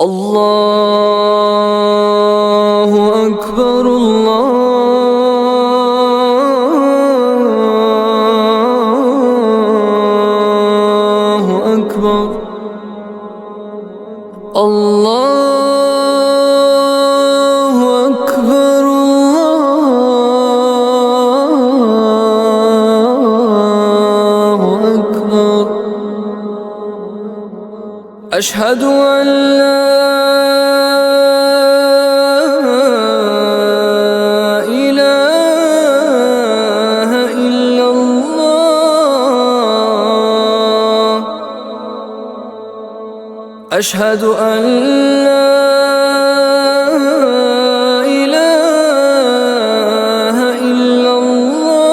الله أكبر الله أكبر الله أكبر الله أكبر أشهد أن لا إله إلا الله أشهد أن لا إله إلا الله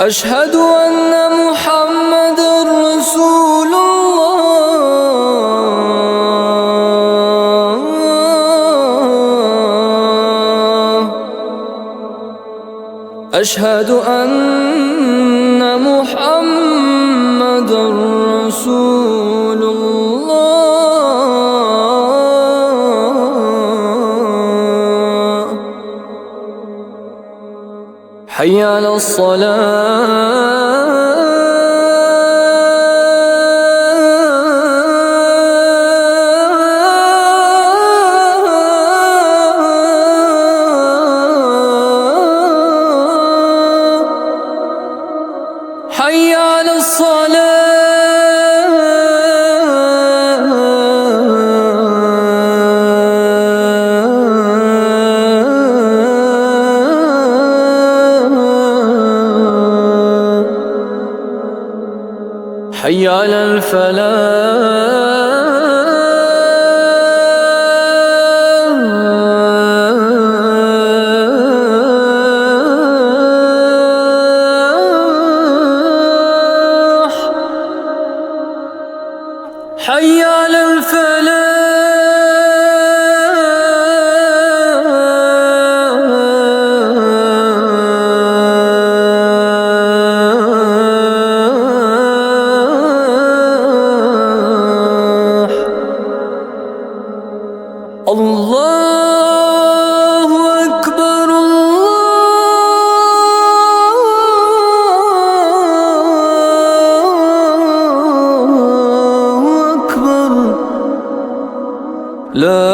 أشهد أن محمدًا رسول الله أشهد أن محمدًا رسول الله حي على الصلاة حي على الصلاة حي على الفلاح حي على الفلاح الله أكبر الله أكبر لا